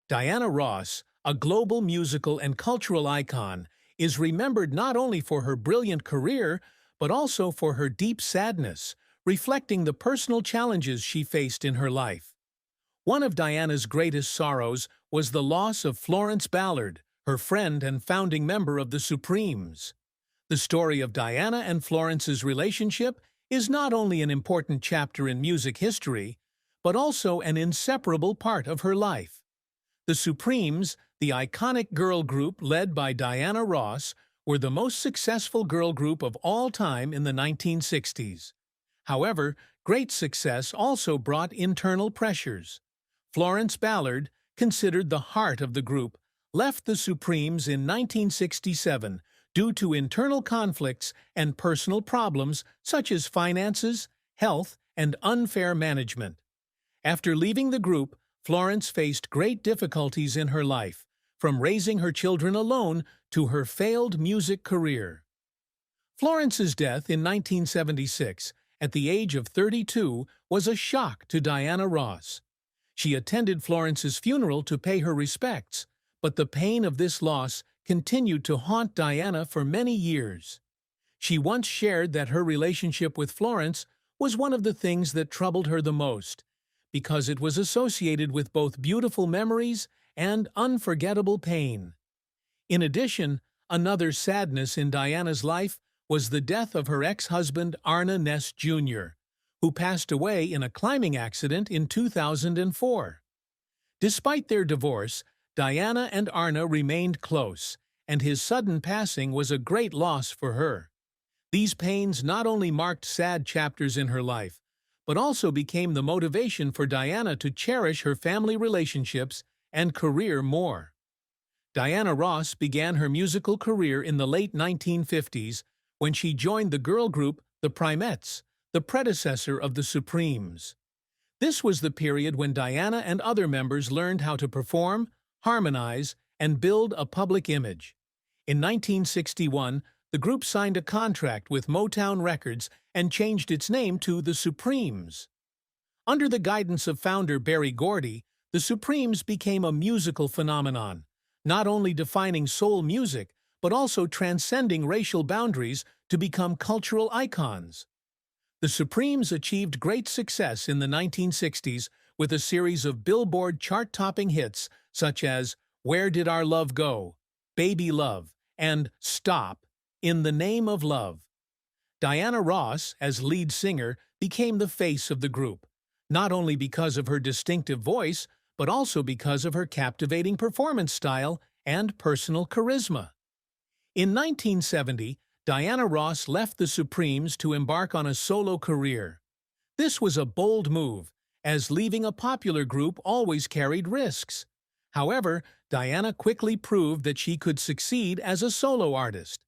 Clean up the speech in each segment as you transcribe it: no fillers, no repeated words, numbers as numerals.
Diana Ross, a global musical and cultural icon, is remembered not only for her brilliant career, but also for her deep sadness, reflecting the personal challenges she faced in her life. One of Diana's greatest sorrows was the loss of Florence Ballard, her friend and founding member of the Supremes. The story of Diana and Florence's relationship is not only an important chapter in music history, but also an inseparable part of her life. The Supremes, the iconic girl group led by Diana Ross, were the most successful girl group of all time in the 1960s. However, great success also brought internal pressures. Florence Ballard, considered the heart of the group, left the Supremes in 1967 due to internal conflicts and personal problems such as finances, health, and unfair management. After leaving the group, Florence faced great difficulties in her life, from raising her children alone to her failed music career. Florence's death in 1976, at the age of 32, was a shock to Diana Ross. She attended Florence's funeral to pay her respects, but the pain of this loss continued to haunt Diana for many years. She once shared that her relationship with Florence was one of the things that troubled her the most, because it was associated with both beautiful memories and unforgettable pain. In addition, another sadness in Diana's life was the death of her ex-husband Arne Ness Jr., who passed away in a climbing accident in 2004. Despite their divorce, Diana and Arne remained close, and his sudden passing was a great loss for her. These pains not only marked sad chapters in her life, but also became the motivation for Diana to cherish her family relationships and career more. Diana Ross began her musical career in the late 1950s when she joined the girl group The Primettes, the predecessor of the Supremes. This was the period when Diana and other members learned how to perform, harmonize, and build a public image. In 1961, the group signed a contract with Motown Records and changed its name to the Supremes. Under the guidance of founder Berry Gordy, the Supremes became a musical phenomenon, not only defining soul music, but also transcending racial boundaries to become cultural icons. The Supremes achieved great success in the 1960s with a series of Billboard chart-topping hits such as Where Did Our Love Go?, Baby Love, and Stop, In the Name of Love. Diana Ross, as lead singer, became the face of the group, not only because of her distinctive voice, but also because of her captivating performance style and personal charisma. In 1970, Diana Ross left the Supremes to embark on a solo career. This was a bold move, as leaving a popular group always carried risks. However, Diana quickly proved that she could succeed as a solo artist.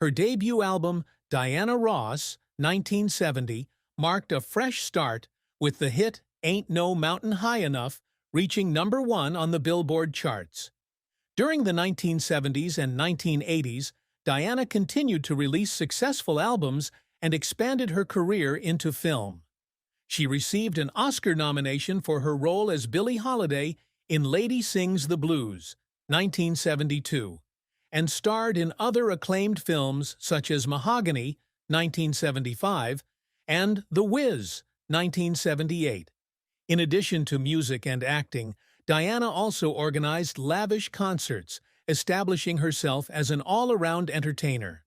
Her debut album, Diana Ross, 1970, marked a fresh start with the hit Ain't No Mountain High Enough reaching #1 on the Billboard charts. During the 1970s and 1980s, Diana continued to release successful albums and expanded her career into film. She received an Oscar nomination for her role as Billie Holiday in Lady Sings the Blues, 1972, and starred in other acclaimed films such as Mahogany, 1975, and The Wiz, 1978. In addition to music and acting, Diana also organized lavish concerts, establishing herself as an all-around entertainer.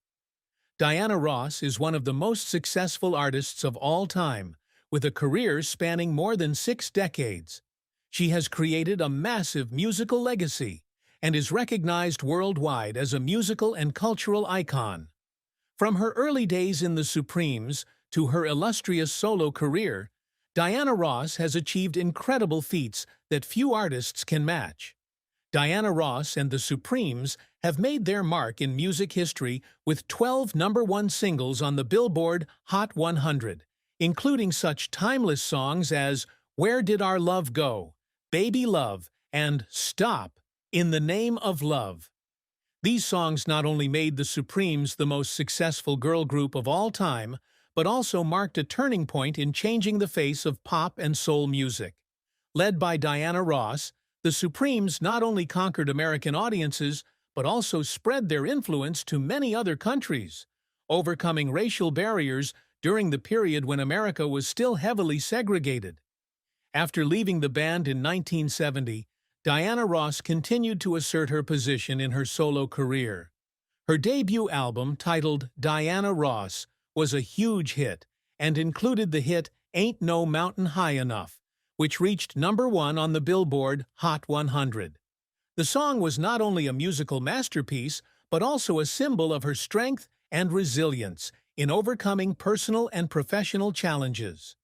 Diana Ross is one of the most successful artists of all time, with a career spanning more than 6 decades. She has created a massive musical legacy and is recognized worldwide as a musical and cultural icon. From her early days in the Supremes to her illustrious solo career, Diana Ross has achieved incredible feats that few artists can match. Diana Ross and the Supremes have made their mark in music history with 12 #1 singles on the Billboard Hot 100, including such timeless songs as Where Did Our Love Go?, Baby Love, and Stop, In the Name of Love. These songs not only made the Supremes the most successful girl group of all time, but also marked a turning point in changing the face of pop and soul music. Led by Diana Ross, The Supremes not only conquered American audiences, but also spread their influence to many other countries, overcoming racial barriers during the period when America was still heavily segregated. After leaving the band in 1970, Diana Ross continued to assert her position in her solo career. Her debut album, titled Diana Ross, was a huge hit and included the hit Ain't No Mountain High Enough, which reached #1 on the Billboard Hot 100. The song was not only a musical masterpiece, but also a symbol of her strength and resilience in overcoming personal and professional challenges.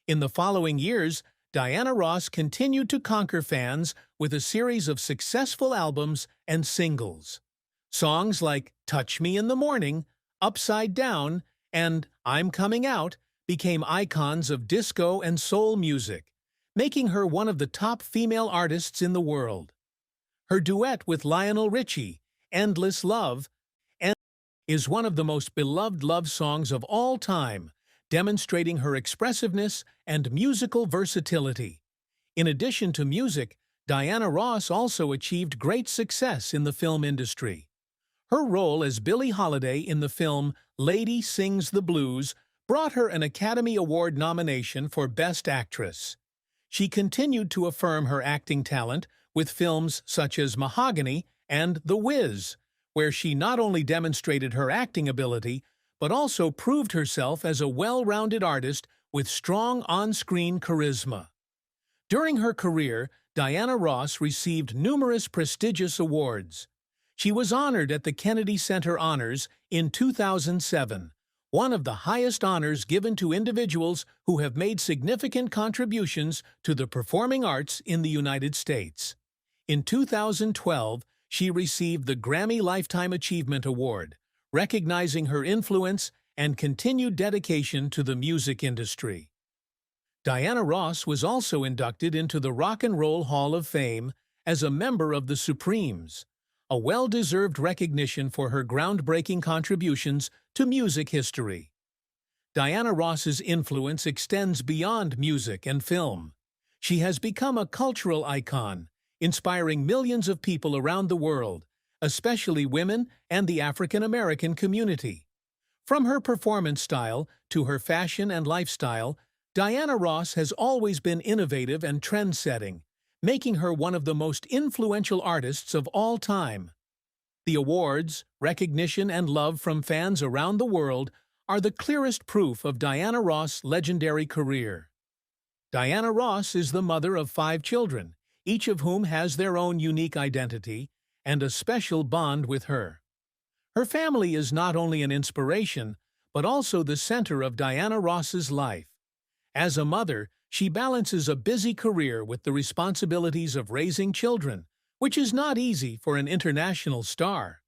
In the following years, Diana Ross continued to conquer fans with a series of successful albums and singles. Songs like Touch Me in the Morning, Upside Down, and I'm Coming Out became icons of disco and soul music, making her one of the top female artists in the world. Her duet with Lionel Richie, Endless Love, is one of the most beloved love songs of all time, demonstrating her expressiveness and musical versatility. In addition to music, Diana Ross also achieved great success in the film industry. Her role as Billie Holiday in the film Lady Sings the Blues brought her an Academy Award nomination for Best Actress. She continued to affirm her acting talent with films such as Mahogany and The Wiz, where she not only demonstrated her acting ability, but also proved herself as a well-rounded artist with strong on-screen charisma. During her career, Diana Ross received numerous prestigious awards. She was honored at the Kennedy Center Honors in 2007, one of the highest honors given to individuals who have made significant contributions to the performing arts in the United States. In 2012, she received the Grammy Lifetime Achievement Award, recognizing her influence and continued dedication to the music industry. Diana Ross was also inducted into the Rock and Roll Hall of Fame as a member of the Supremes, a well-deserved recognition for her groundbreaking contributions to music history. Diana Ross's influence extends beyond music and film. She has become a cultural icon, inspiring millions of people around the world, especially women and the African American community. From her performance style to her fashion and lifestyle, Diana Ross has always been innovative and trend-setting, making her one of the most influential artists of all time. The awards, recognition, and love from fans around the world are the clearest proof of Diana Ross' legendary career. Diana Ross is the mother of 5 children, each of whom has their own unique identity and a special bond with her. Her family is not only an inspiration, but also the center of Diana Ross's life. As a mother, she balances a busy career with the responsibilities of raising children, which is not easy for an international star.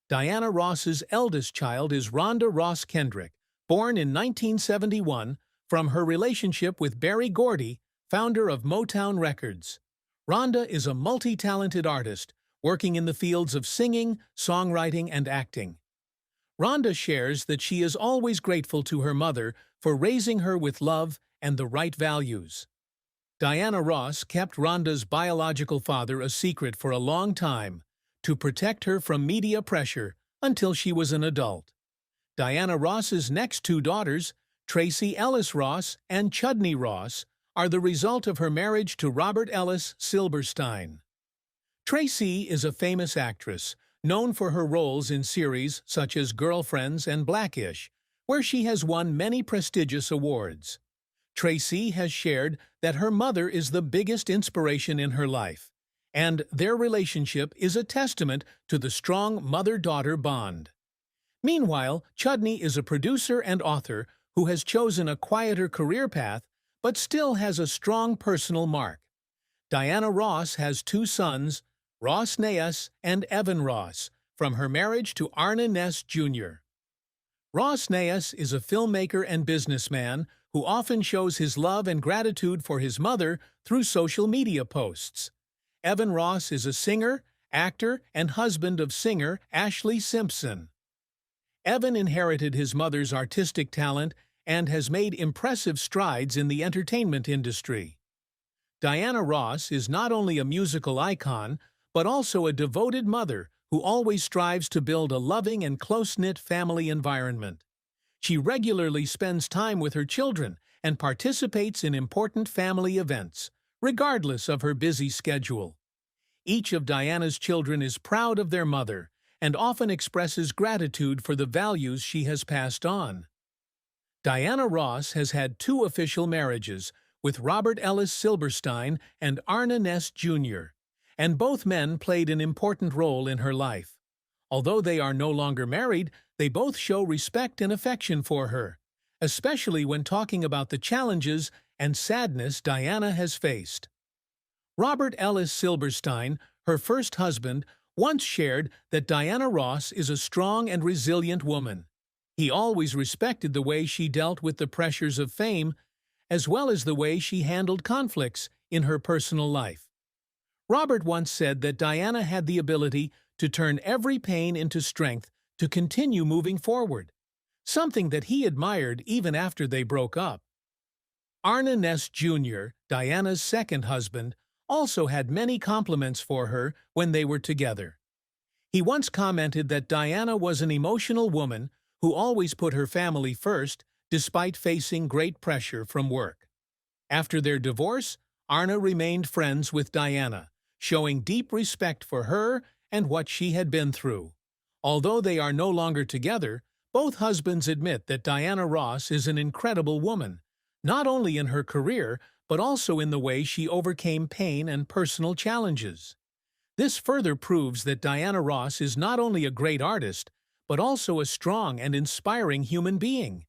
Diana Ross's eldest child is Rhonda Ross Kendrick, born in 1971 from her relationship with Berry Gordy, founder of Motown Records. Rhonda is a multi-talented artist, working in the fields of singing, songwriting, and acting. Rhonda shares that she is always grateful to her mother for raising her with love and the right values. Diana Ross kept Rhonda's biological father a secret for a long time to protect her from media pressure until she was an adult. Diana Ross's next 2 daughters, Tracy Ellis Ross and Chudney Ross, are the result of her marriage to Robert Ellis Silberstein. Tracy is a famous actress, known for her roles in series such as Girlfriends and Blackish, where she has won many prestigious awards. Tracy has shared that her mother is the biggest inspiration in her life, and their relationship is a testament to the strong mother-daughter bond. Meanwhile, Chudney is a producer and author who has chosen a quieter career path but still has a strong personal mark. Diana Ross has 2 sons, Ross Nayas and Evan Ross, from her marriage to Arna Ness Jr. Ross Nayas is a filmmaker and businessman who often shows his love and gratitude for his mother through social media posts. Evan Ross is a singer, actor, and husband of singer Ashley Simpson. Evan inherited his mother's artistic talent and has made impressive strides in the entertainment industry. Diana Ross is not only a musical icon, but also a devoted mother who always strives to build a loving and close-knit family environment. She regularly spends time with her children and participates in important family events, regardless of her busy schedule. Each of Diana's children is proud of their mother and often expresses gratitude for the values she has passed on. Diana Ross has had two official marriages with Robert Ellis Silberstein and Arna Ness Jr., and both men played an important role in her life. Although they are no longer married, they both show respect and affection for her, especially when talking about the challenges and sadness Diana has faced. Robert Ellis Silberstein, her first husband, once shared that Diana Ross is a strong and resilient woman. He always respected the way she dealt with the pressures of fame, as well as the way she handled conflicts in her personal life. Robert once said that Diana had the ability to turn every pain into strength to continue moving forward, something that he admired even after they broke up. Arna Ness Jr., Diana's second husband, also had many compliments for her when they were together. He once commented that Diana was an emotional woman who always put her family first despite facing great pressure from work. After their divorce, Arna remained friends with Diana, showing deep respect for her and what she had been through. Although they are no longer together, both husbands admit that Diana Ross is an incredible woman, not only in her career, but also in the way she overcame pain and personal challenges. This further proves that Diana Ross is not only a great artist, but also a strong and inspiring human being.